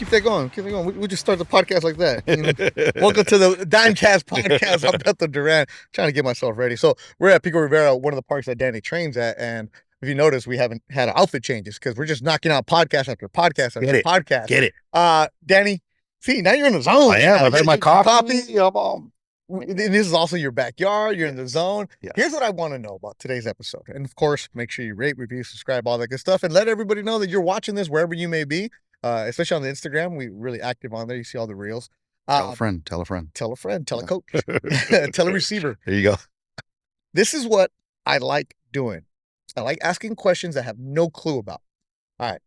keep that going. Keep it going. We just start the podcast like that. You know? Welcome to the Dimecast podcast. I'm Beto Duran, trying to get myself ready. So we're at Pico Rivera, one of the parks that Danny trains at, and if you notice, we haven't had outfit changes because we're just knocking out podcast after podcast after podcast. Get it. Danny, see, now you're in the zone. I am. I've had my coffee. And this is also your backyard. You're in the zone. Yes. Here's what I want to know about today's episode. And of course, make sure you rate, review, subscribe, all that good stuff. And let everybody know that you're watching this wherever you may be, especially on the Instagram. We're really active on there. You see all the reels. Tell a friend. Tell a friend. Tell a coach. Tell a receiver. There you go. This is what I like doing. I like asking questions I have no clue about. All right.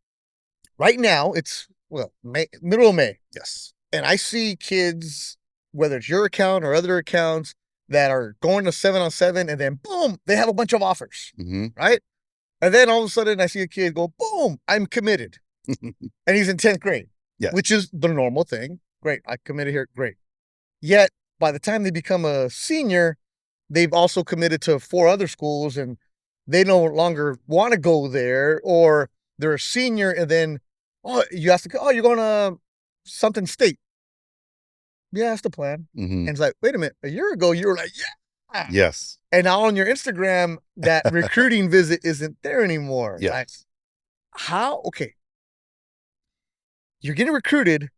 Right now, it's, middle of May. Yes. And I see kids, whether it's your account or other accounts, that are going to 7-on-7, and then boom, they have a bunch of offers, right? And then all of a sudden I see a kid go, boom, I'm committed. And he's in 10th grade, which is the normal thing. Great, I committed here, great. Yet, by the time they become a senior, they've also committed to 4 other schools, and they no longer want to go there, or they're a senior, and then, you ask the, you're going to something state. Yeah, that's the plan. And it's like, wait a minute, a year ago, you were like, yeah. Yes. And now on your Instagram, that recruiting visit isn't there anymore. Yes. Like, how? Okay. You're getting recruited.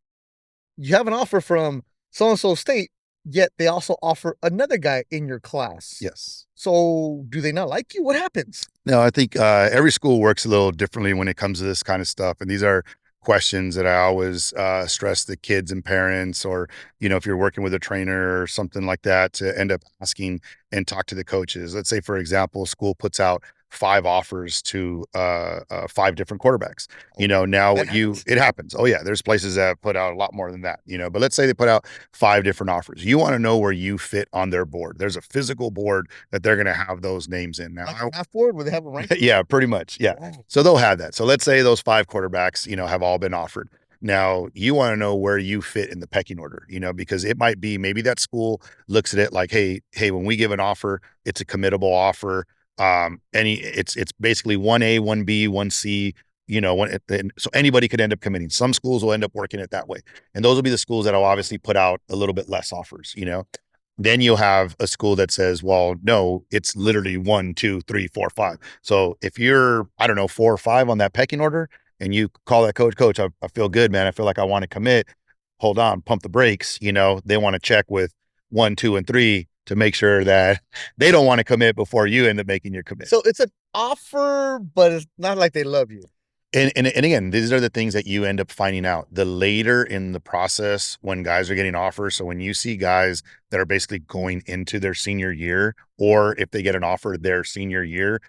You have an offer from so-and-so state, yet they also offer another guy in your class. Yes. So do they not like you? What happens? No, I think every school works a little differently when it comes to this kind of stuff. And these are questions that I always stress the kids and parents, or, if you're working with a trainer or something like that, to end up asking and talk to the coaches. Let's say, for example, school puts out 5 offers to 5 different quarterbacks. Now it happens. Oh yeah, there's places that put out a lot more than that, but let's say they put out 5 different offers. You want to know where you fit on their board. There's a physical board that they're going to have those names in. Now, like half board where they have a rank? Yeah, pretty much. Yeah. Wow. So they'll have that. So let's say those 5 quarterbacks, have all been offered. Now you want to know where you fit in the pecking order, because it might be, maybe that school looks at it like, hey, when we give an offer, it's a committable offer. It's basically 1A, 1B, 1C, so anybody could end up committing. Some schools will end up working it that way. And those will be the schools that will obviously put out a little bit less offers, Then you'll have a school that says, well, no, it's literally 1, 2, 3, 4, 5. So if you're, 4 or 5 on that pecking order, and you call that coach, I feel good, man. I feel like I want to commit. Hold on, pump the brakes. They want to check with 1, 2, and 3 to make sure that they don't want to commit before you end up making your commit. So it's an offer, but it's not like they love you. And again, these are the things that you end up finding out the later in the process when guys are getting offers. So when you see guys that are basically going into their senior year, or if they get an offer their senior year,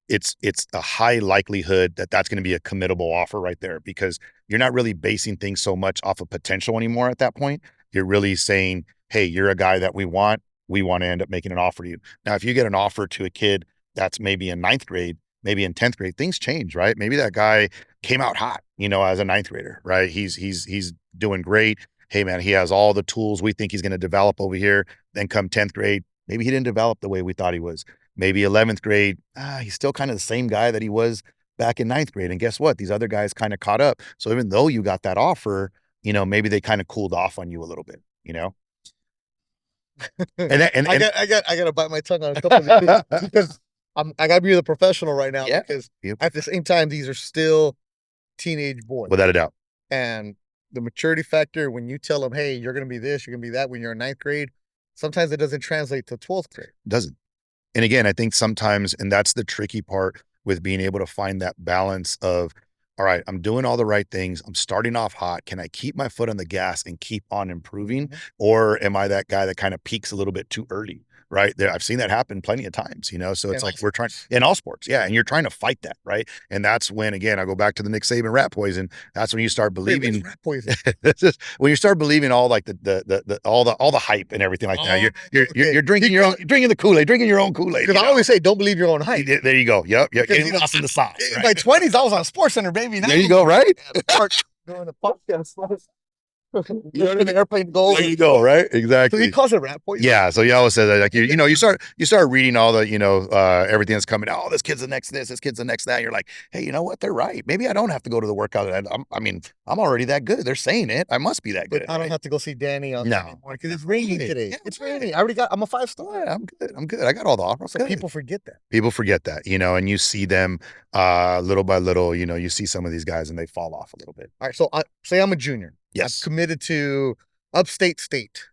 it's a high likelihood that that's going to be a committable offer right there, because you're not really basing things so much off of potential anymore at that point. You're really saying, hey, you're a guy that we want to end up making an offer to you. Now, if you get an offer to a kid that's maybe in 9th grade, maybe in 10th grade, things change, right? Maybe that guy came out hot, as a 9th grader, right? He's doing great. Hey man, he has all the tools we think he's going to develop over here. Then come 10th grade, maybe he didn't develop the way we thought he was. Maybe 11th grade, he's still kind of the same guy that he was back in 9th grade. And guess what? These other guys kind of caught up. So even though you got that offer, maybe they kind of cooled off on you a little bit, And I got to bite my tongue on a couple of these because I got to be the professional right now, because at the same time, these are still teenage boys. Without a doubt. And the maturity factor, when you tell them, hey, you're going to be this, you're going to be that when you're in 9th grade, sometimes it doesn't translate to 12th grade. It doesn't. And again, I think sometimes, and that's the tricky part with being able to find that balance of, all right, I'm doing all the right things. I'm starting off hot. Can I keep my foot on the gas and keep on improving? Or am I that guy that kind of peaks a little bit too early? Right there, I've seen that happen plenty of times, so it's like we're trying in all sports. Yeah. And you're trying to fight that. Right. And that's when, again, I go back to the Nick Saban rat poison. That's when you start believing rat poison. When you start believing all like all the hype and everything like that. You're drinking you're drinking the Kool-Aid, drinking your own Kool-Aid. Because I always say, don't believe your own hype. There you go. Yep. Getting lost in the sauce. In my 20s, I was on SportsCenter, baby. There you go. Right. Doing the podcast. You know what I The mean? airplane goes. There you go, right? So he Exactly. calls it rat poison. Yeah, so he always says that, like, you start reading all the, everything that's coming out. Oh, this kid's the next this kid's the next that. You're like, hey, you know what? They're right. Maybe I don't have to go to the workout. I'm already that good. They're saying it. I must be that good. But I don't have to go see Danny on No. Sunday morning because it's raining Right. today. Yeah, It's right. raining. I'm a 5-star. Yeah, I'm good. I'm good. I got all the offers. So Good. people forget that. People forget that, and you see them little by little, you see some of these guys and they fall off a little bit. All right. So say I'm a junior. Yes. I'm committed to Upstate State.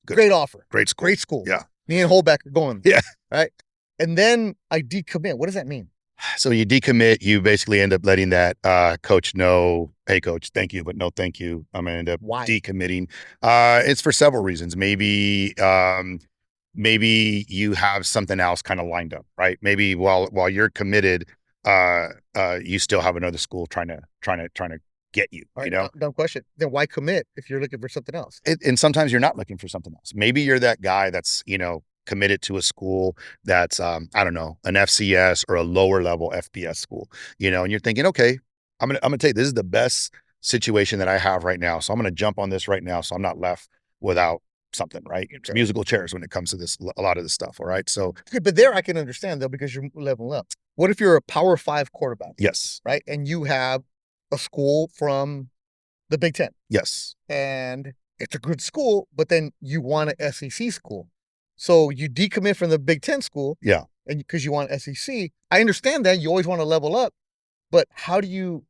Good. Great offer. Great school. Great school. Yeah. Me and Holbeck are going. Yeah. Right. And then I decommit. What does that mean? So you decommit, you basically end up letting that coach know, hey coach, thank you, but no thank you. I'm gonna end up Why? decommitting. It's for several reasons. Maybe you have something else kind of lined up, right? Maybe while you're committed, you still have another school trying to get you. All right, dumb question. Then why commit if you're looking for something else? And sometimes you're not looking for something else. Maybe you're that guy that's committed to a school that's I don't know, an FCS or a lower level FBS school, and you're thinking, okay, I'm gonna take this is the best situation that I have right now, so I'm gonna jump on this right now, so I'm not left without something, right? It's musical chairs when it comes to this, a lot of this stuff. All right, so okay, but there I can understand though because you're leveling up. What if you're a Power 5 quarterback? Yes, right, and you have a school from the Big Ten. Yes, and it's a good school, but then you want an SEC school. So you decommit from the Big Ten school. Yeah. And because you want SEC. I understand that you always want to level up, but how do you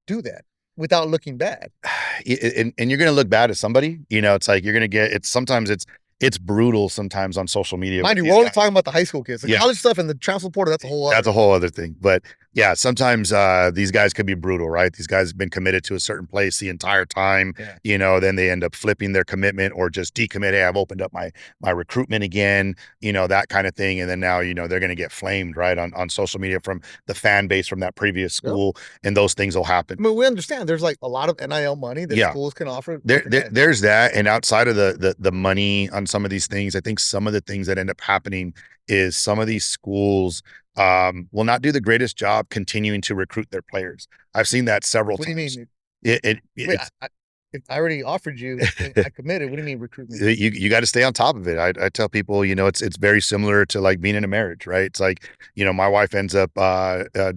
do that without looking bad? And you're going to look bad at somebody, it's like you're going to get, sometimes it's brutal sometimes on social media. Mind you, we're only talking about the high school kids. The college stuff and the transfer portal, that's a whole other thing. But yeah, sometimes these guys could be brutal, right? These guys have been committed to a certain place the entire time, then they end up flipping their commitment or just decommit. Hey, I've opened up my recruitment again, that kind of thing. And then now, they're going to get flamed, right? On social media from the fan base from that previous school, and those things will happen. I mean, we understand there's like a lot of NIL money that schools can offer. There's that. And outside of the money on some of these things, I think some of the things that end up happening is some of these schools will not do the greatest job continuing to recruit their players. I've seen that several times. What do you mean? If I already offered you, I committed. What do you mean recruitment? You got to stay on top of it. I tell people, it's very similar to like being in a marriage, right? It's like, my wife ends up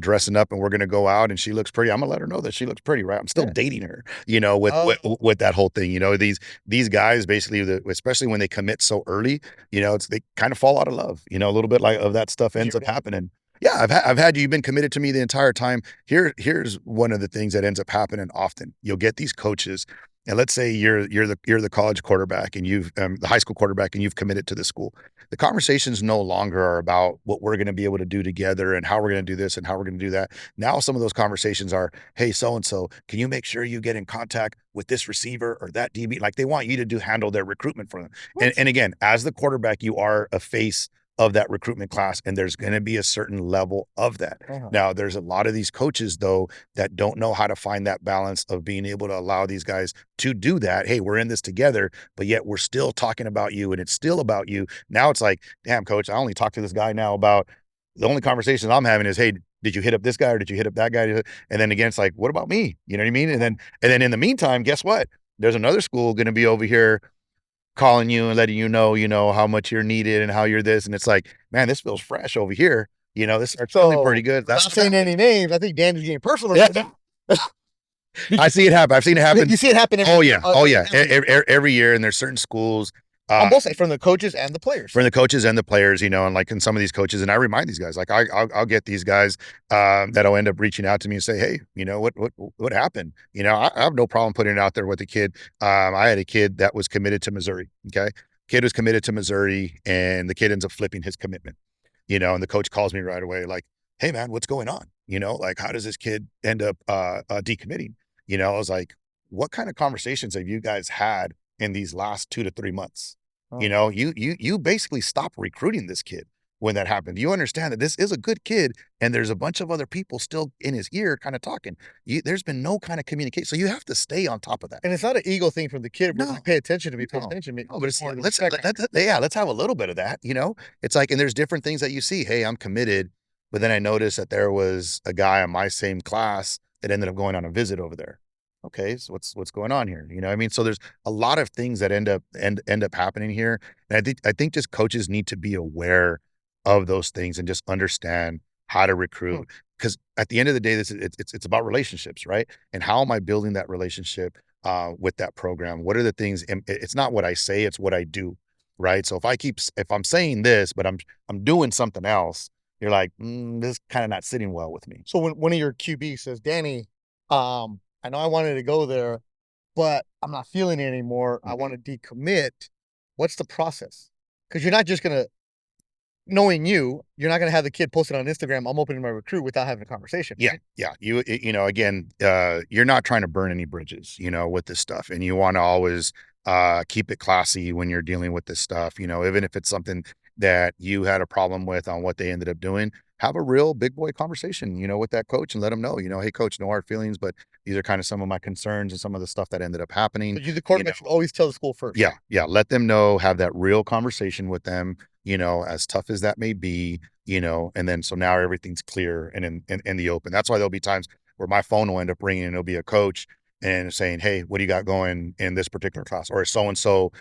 dressing up and we're going to go out and she looks pretty. I'm gonna let her know that she looks pretty, right? I'm still dating her, with that whole thing, these guys basically, especially when they commit so early, they kind of fall out of love, a little bit like of that stuff ends up happening. Yeah, I've had you've been committed to me the entire time. Here's one of the things that ends up happening often. You'll get these coaches, and let's say you're the college quarterback and you've the high school quarterback and you've committed to the school. The conversations no longer are about what we're going to be able to do together and how we're going to do this and how we're going to do that. Now some of those conversations are, hey, so and so, can you make sure you get in contact with this receiver or that DB? Like they want you to handle their recruitment for them. And again, as the quarterback, you are a face of that recruitment class, and there's going to be a certain level of that. Now, there's a lot of these coaches though that don't know how to find that balance of being able to allow these guys to do that. Hey, we're in this together, but yet we're still talking about you and it's still about you. Now it's like, damn coach, I only talk to this guy now about the only conversations I'm having is, hey, did you hit up this guy or did you hit up that guy? And then again, it's like, what about me? You know what I mean? And then in the meantime, guess what? There's another school going to be over here calling you and letting you know how much you're needed and how you're this. And it's like, man, this feels fresh over here. This starts feeling pretty good. That's not saying any names. I think Danny's getting personal. Yeah. I see it happen. I've seen it happen. You see it happen. Oh yeah. Every year. And there's certain schools. On both sides, from the coaches and the players. From the coaches and the players, and like in some of these coaches, and I remind these guys, like I'll get these guys that'll end up reaching out to me and say, hey, what happened? I have no problem putting it out there with the kid. I had a kid that was committed to Missouri. Okay, kid was committed to Missouri, and the kid ends up flipping his commitment. And the coach calls me right away, like, hey man, what's going on? Like how does this kid end up decommitting? I was like, what kind of conversations have you guys had in these last 2 to 3 months? You basically stop recruiting this kid when that happened. You understand that this is a good kid and there's a bunch of other people still in his ear kind of talking. There's been no kind of communication. So you have to stay on top of that. And it's not an ego thing from the kid. No. Pay attention to me, pay attention to me. No, but it's let's have a little bit of that, It's like, and there's different things that you see. Hey, I'm committed. But then I noticed that there was a guy in my same class that ended up going on a visit over there. okay, so what's going on here? You know what I mean? So there's a lot of things that end up happening here. And I think just coaches need to be aware of those things and just understand how to Hmm. recruit. Because at the end of the day, this is it's about relationships, right? And how am I building that relationship with that program? What are the things? And it's not what I say, it's what I do, right? So if I'm saying this, but I'm doing something else, you're like, this is kind of not sitting well with me. So when one of your QB says, Danny, I know I wanted to go there, but I'm not feeling it anymore. I Mhm. want to decommit. What's the process? Because you're not just gonna, knowing you're not gonna have the kid posted on Instagram. I'm opening my recruit without having a conversation, Yeah, right? yeah. Again, you're not trying to burn any bridges, with this stuff, and you want to always keep it classy when you're dealing with this stuff. Even if it's something that you had a problem with on what they ended up doing, have a real big boy conversation, with that coach and let them know, hey, coach, no hard feelings, but these are kind of some of my concerns and some of the stuff that ended up happening. So you, the You know, quarterback, should always tell the school first, yeah, right? yeah. Let them know, have that real conversation with them, as tough as that may be, and then so now everything's clear and in the open. That's why there'll be times where my phone will end up ringing and it'll be a coach and saying, hey, what do you got going in this particular class? Or is so and so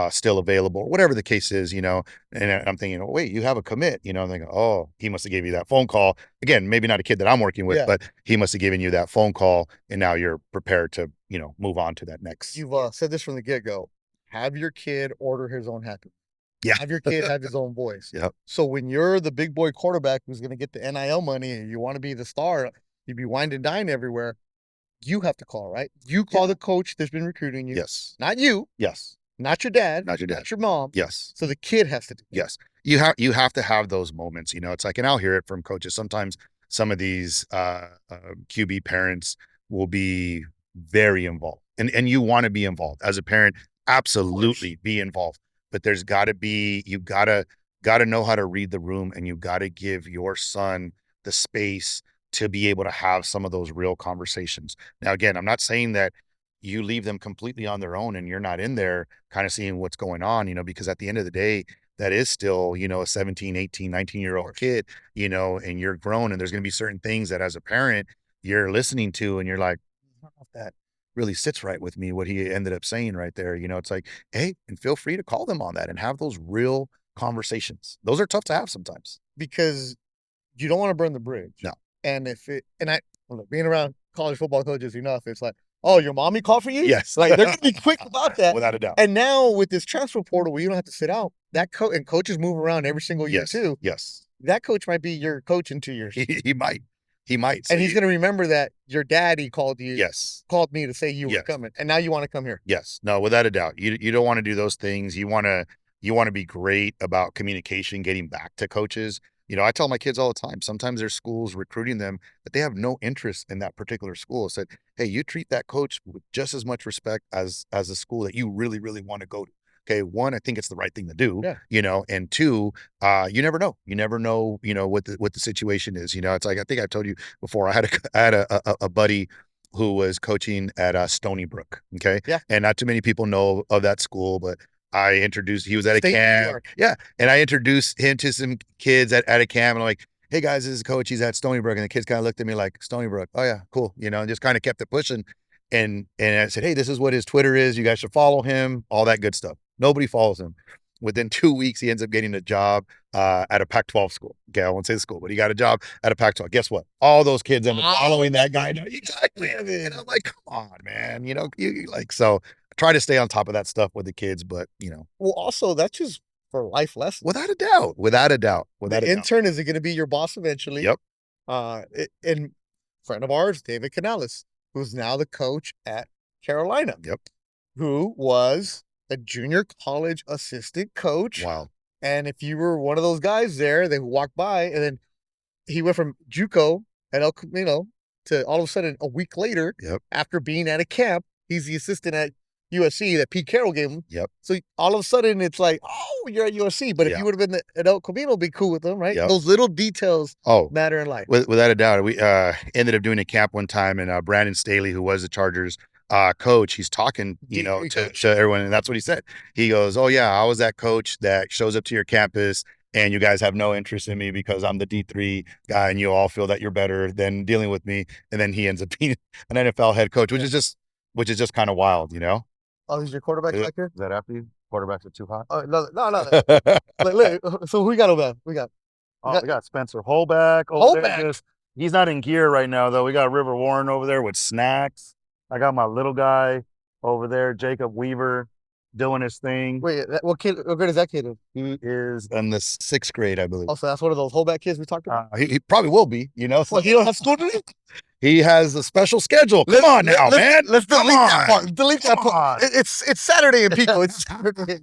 still available? Whatever the case is, and I'm thinking, oh, wait, you have a commit, and they go, oh, he must have gave you that phone call. Again, maybe not a kid that I'm working with, Yeah. but he must have given you that phone call and now you're prepared to, move on to that next. You've said this from the get go. Have your kid order his own happy. Yeah. Have your kid have his own voice. Yep. So when you're the big boy quarterback who's going to get the NIL money and you want to be the star, you be wined and dine everywhere. You have to call, right? You call the coach that's been recruiting you, Yes. not you, Yes. not your dad, Not your dad. not your mom. Yes. So the kid has to do that. Yes. You have to have those moments, it's like, and I'll hear it from coaches. Sometimes some of these QB parents will be very involved and you want to be involved as a parent, absolutely be involved. But there's gotta be, you gotta know how to read the room and you gotta give your son the space to be able to have some of those real conversations. Now, again, I'm not saying that you leave them completely on their own and you're not in there kind of seeing what's going on, because at the end of the day, that is still, a 17, 18, 19-year-old kid, and you're grown and there's going to be certain things that as a parent you're listening to and you're like, I don't know if that really sits right with me, what he ended up saying right there. It's like, hey, and feel free to call them on that and have those real conversations. Those are tough to have sometimes. Because you don't want to burn the bridge. No. And if it, and I, look, being around college football coaches enough, it's like, oh, your mommy called for you? Yes. Like they're going to be quick about that. Without a doubt. And now with this transfer portal where you don't have to sit out, that coach and coaches move around every single year Yes. too. Yes. That coach might be your coach in 2 years. He might. He might. And he's going to remember that your daddy called you, Yes. called me to say you were Yes. coming. And now you want to come here. Yes. No, without a doubt. You don't want to do those things. You want to be great about communication, getting back to coaches. I tell my kids all the time, sometimes there's schools recruiting them that they have no interest in that particular school. Said, hey, you treat that coach with just as much respect as a school that you really, really want to go to. Okay. One, I think it's the right thing to do, Yeah. And two, you never know. You never know, what the situation is. It's like, I think I told you before, I had a buddy who was coaching at Stony Brook. Okay. Yeah. And not too many people know of that school, but he was at a State New camp. York. Yeah. And I introduced him to some kids at a camp and I'm like, hey guys, this is coach. He's at Stony Brook. And the kids kind of looked at me like, Stony Brook. Oh yeah, cool. And just kind of kept it pushing. And I said, hey, this is what his Twitter is. You guys should follow him, all that good stuff. Nobody follows him. Within 2 weeks, he ends up getting a job at a Pac-12 school. Okay, I won't say the school, but he got a job at a Pac-12. Guess what? All those kids end up following that guy. No, exactly. And I'm like, come on, man. You like, so I try to stay on top of that stuff with the kids, but Well, also, that's just for life lessons. without a doubt, without a doubt, without The a doubt. intern is going to be your boss eventually. Yep. And friend of ours, David Canales, who's now the coach at Carolina. Yep. Who was a junior college assistant coach. Wow. And if you were one of those guys there, they walked by, and then he went from JUCO at El Camino to all of a sudden a week later, Yep. after being at a camp, he's the assistant at USC that Pete Carroll gave him. Yep. So all of a sudden it's like, oh, you're at USC. But if Yeah. you would have been at El Camino, be cool with them, right? Yep. Those little details Oh, matter in life. without a doubt. We ended up doing a camp one time, and Brandon Staley, who was the Chargers coach, he's talking, to everyone, and that's what he said. He goes, "Oh yeah, I was that coach that shows up to your campus and you guys have no interest in me because I'm the D3 guy and you all feel that you're better than dealing with me. And then he ends up being an NFL head coach, which is just kind of wild, you know? Oh, he's your quarterback back here? Is that after you? Quarterbacks are too hot? Oh, no. Look, so who we got over there? We got Spencer Holback over there. He's not in gear right now, though. We got River Warren over there with snacks. I got my little guy over there, Jacob Weaver, doing his thing. Wait, what grade is that kid in? He is in the 6th grade, I believe. Oh, so that's one of those holdback kids we talked about? He probably will be, you know. Well, he don't have school today? He has a special schedule. Come on now, man. Let's delete that part. Delete that part. It's Saturday in Pico. It's Saturday.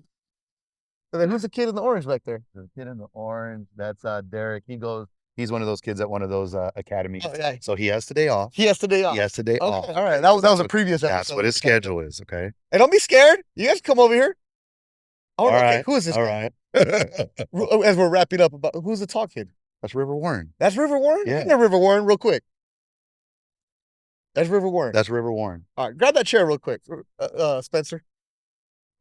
And then who's the kid in the orange back there? The kid in the orange, that's Derek. He's one of those kids at one of those academies. Oh, yeah. So he has today off. He has today off. All right. That was a previous episode. That's what his schedule is, okay? Hey, don't be scared. You guys come over here. All right. Who is this? All right. As we're wrapping up, who's the tall kid? That's River Warren. That's River Warren? Yeah. River Warren, real quick. That's River Warren. That's River Warren. All right, grab that chair real quick, Spencer.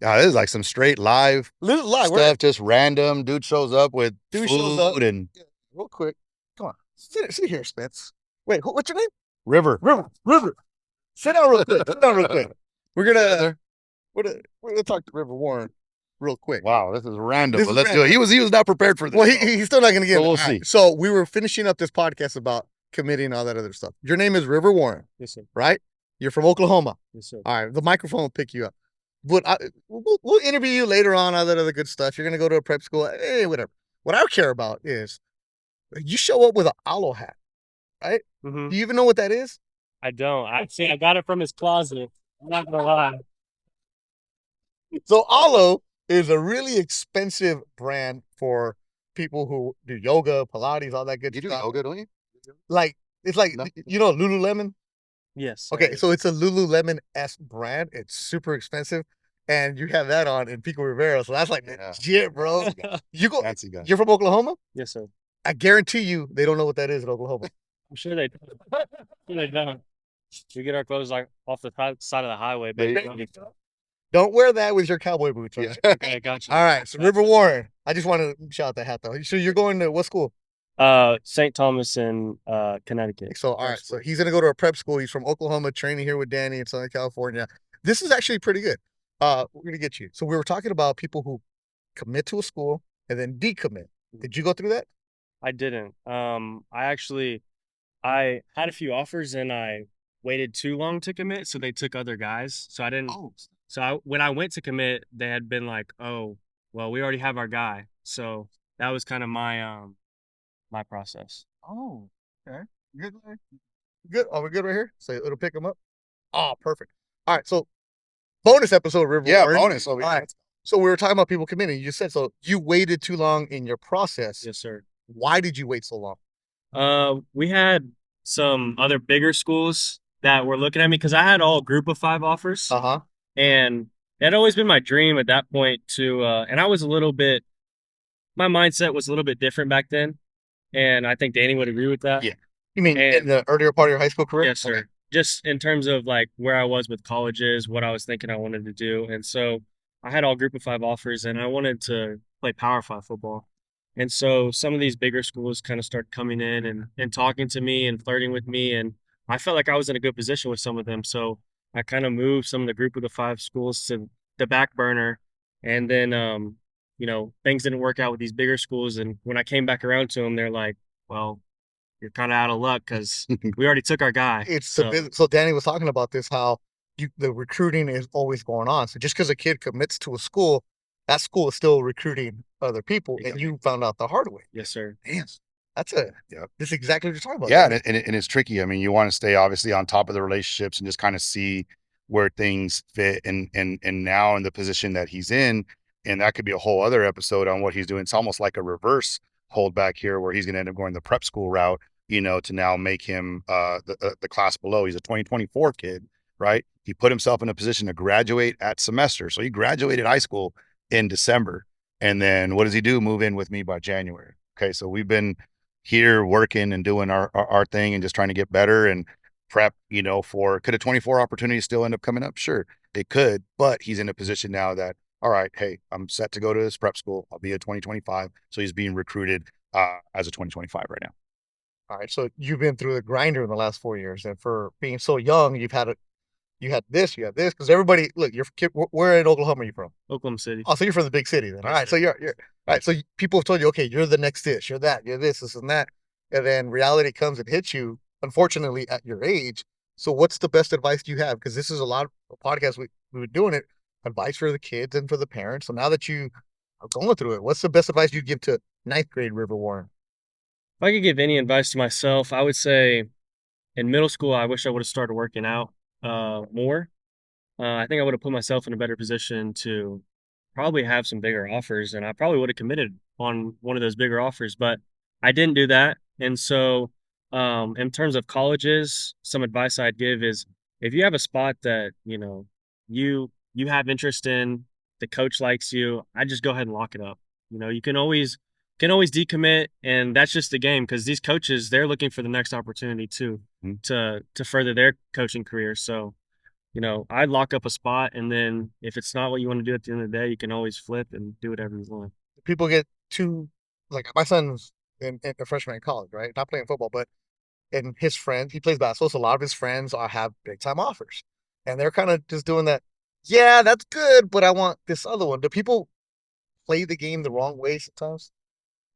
Yeah, this is like some straight live stuff, just random. Dude shows up with food and real quick. Come on, sit here, Spence. Wait, what's your name? River. Sit down real quick. We're gonna talk to River Warren real quick. Wow, this is random. But let's do it. He was not prepared for this. Well, he's still not gonna get it. We'll see. So we were finishing up this podcast about committing and all that other stuff. Your name is River Warren. Yes, sir. Right? You're from Oklahoma. Yes, sir. All right, the microphone will pick you up. But we'll interview you later on, all that other good stuff. You're gonna go to a prep school, whatever. What I care about is you show up with an aloe hat, right? Mm-hmm. Do you even know what that is? I don't. I got it from his closet. I'm not gonna lie. So aloe is a really expensive brand for people who do yoga, Pilates, all that good stuff. You do yoga, don't you? Like it's like you know Lululemon. Yes. Okay, so it's a Lululemon-esque brand. It's super expensive, and you have that on in Pico Rivera. So that's like legit, bro. You go. Fancy guy. You're from Oklahoma? Yes, sir. I guarantee you, they don't know what that is in Oklahoma. I'm sure they don't. We get our clothes like off the side of the highway, but Don't wear that with your cowboy boots. Right? Yeah. Okay, gotcha. All right, so River Warren. I just want to shout that hat though. So you're going to what school? St. Thomas in Connecticut. So all right, so he's gonna go to a prep school. He's from Oklahoma, training here with Danny in Southern California. This is actually pretty good. We're gonna get you. So we were talking about people who commit to a school and then decommit. Did you go through that? I didn't. I had a few offers and I waited too long to commit, so they took other guys. So I didn't. Oh. So when I went to commit, they had been like, "Oh, well, we already have our guy." So that was kind of my process. Oh, okay. Good. Good. Are we good right here? So it'll pick them up. Oh, perfect. All right. So bonus episode, River. Yeah, Warren. bonus. All right. So we were talking about people committing. You just said so. You waited too long in your process. Yes, sir. Why did you wait so long? We had some other bigger schools that were looking at me because I had all group of 5 offers. Uh-huh. And it had always been my dream at that point to, and I was my mindset was a little bit different back then. And I think Danny would agree with that. Yeah. You mean in the earlier part of your high school career? Yes, sir. Okay. Just in terms of like where I was with colleges, what I was thinking I wanted to do. And so I had all group of 5 offers and I wanted to play Power 5 football. And so some of these bigger schools kind of started coming in and talking to me and flirting with me. And I felt like I was in a good position with some of them. So I kind of moved some of the group of the 5 schools to the back burner. And then, things didn't work out with these bigger schools. And when I came back around to them, they're like, well, you're kind of out of luck because we already took our guy. So Danny was talking about this, how the recruiting is always going on. So just because a kid commits to a school, that school is still recruiting other people, and you found out the hard way. Yes, sir. Damn, that's this is exactly what you're talking about. Yeah, and it's tricky. I mean, you want to stay obviously on top of the relationships and just kind of see where things fit, and now in the position that he's in, and that could be a whole other episode on what he's doing. It's almost like a reverse holdback here, where he's going to end up going the prep school route, to now make him the class below. He's a 2024 kid, right? He put himself in a position to graduate at semester, so he graduated high school in December. And then what does he do? Move in with me by January. Okay. So we've been here working and doing our thing and just trying to get better and prep, could a 24 opportunity still end up coming up? Sure, it could, but he's in a position now that all right, hey, I'm set to go to this prep school. I'll be a 2025. So he's being recruited as a 2025 right now. All right. So you've been through the grinder in the last 4 years, and for being so young, you had this, because everybody, look, where in Oklahoma are you from? Oklahoma City. Oh, so you're from the big city then. All Yes, right. sir. So you're all right. So people have told you, okay, you're the next this, you're that, you're this and that. And then reality comes and hits you, unfortunately, at your age. So what's the best advice you have? Because this is a lot of podcasts we were doing it, advice for the kids and for the parents. So now that you are going through it, what's the best advice you give to ninth grade River Warren? If I could give any advice to myself, I would say in middle school, I wish I would have started working out more. I think I would have put myself in a better position to probably have some bigger offers, and I probably would have committed on one of those bigger offers, but I didn't do that. And so, in terms of colleges, some advice I'd give is if you have a spot that you have interest in, the coach likes you, I just go ahead and lock it up. You can always decommit, and that's just the game because these coaches they're looking for the next opportunity too to further their coaching career. So I'd lock up a spot, and then if it's not what you want to do at the end of the day, you can always flip and do whatever you want. People get too, like my son's in a freshman in college, right? Not playing football, but and his friends, he plays basketball, so a lot of his friends have big time offers, and they're kind of just doing that. Yeah, that's good, but I want this other one. Do people play the game the wrong way sometimes?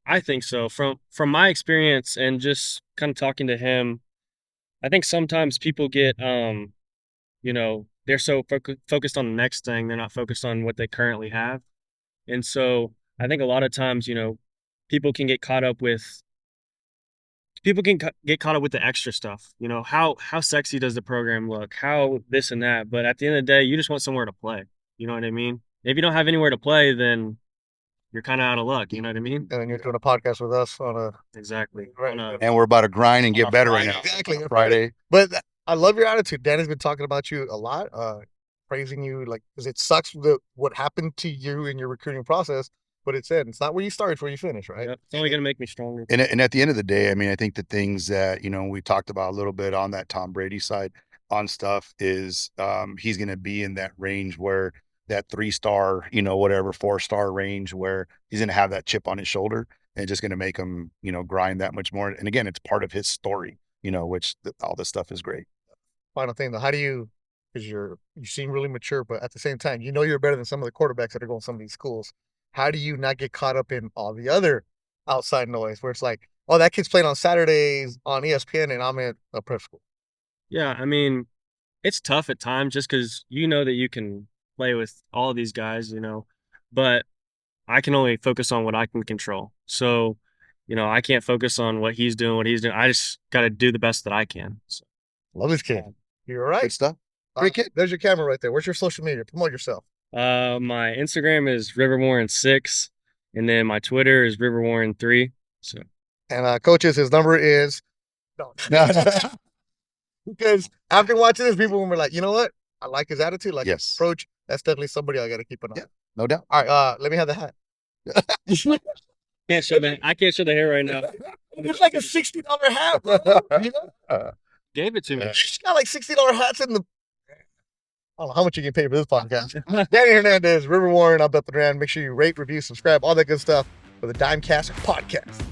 I think so. From my experience and just kind of talking to him, I think sometimes people get they're so focused on the next thing, they're not focused on what they currently have. And so I think a lot of times, people can get caught up with get caught up with the extra stuff. How sexy does the program look? How this and that. But at the end of the day, you just want somewhere to play. You know what I mean? If you don't have anywhere to play, then you're kind of out of luck. You know what I mean? And then you're doing a podcast with us on a Exactly. right. And we're about to grind and On get a better Friday. right now. Exactly. Friday. But I love your attitude. Danny's been talking about you a lot, praising you, like, because it sucks what happened to you in your recruiting process, but it's not where you start, it's where you finish, right? Yep. It's only going to make me stronger. And at the end of the day, I mean, I think the things that, we talked about a little bit on that Tom Brady side on stuff is he's going to be in that range where that 3-star, whatever 4-star range where he's going to have that chip on his shoulder and just going to make him, grind that much more. And again, it's part of his story, which all this stuff is great. Final thing though, how do you, because you seem really mature, but at the same time, you're better than some of the quarterbacks that are going to some of these schools. How do you not get caught up in all the other outside noise where it's like, oh, that kid's playing on Saturdays on ESPN and I'm at a prep school? Yeah, I mean, it's tough at times just because you know that you can play with all of these guys, but I can only focus on what I can control. So, I can't focus on what he's doing. I just got to do the best that I can. So, Love this kid. You're right. Good stuff. Great kid. There's your camera right there. Where's your social media? Promote yourself. my Instagram is riverwarren6, and then my Twitter is riverwarren3. So, And coaches, his number is no. Because after watching this, people were like, you know what? I like his attitude, like his Yes. approach. That's definitely somebody I got to keep an eye on. No doubt. All right, let me have the hat. I can't show the hair right now. It's like a $60 hat, bro. Gave it to me. She's got like $60 hats in the. I don't know how much you can pay for this podcast. Danny Hernandez, River Warren, I'm Beth Duran. Make sure you rate, review, subscribe, all that good stuff for the Dimecast podcast.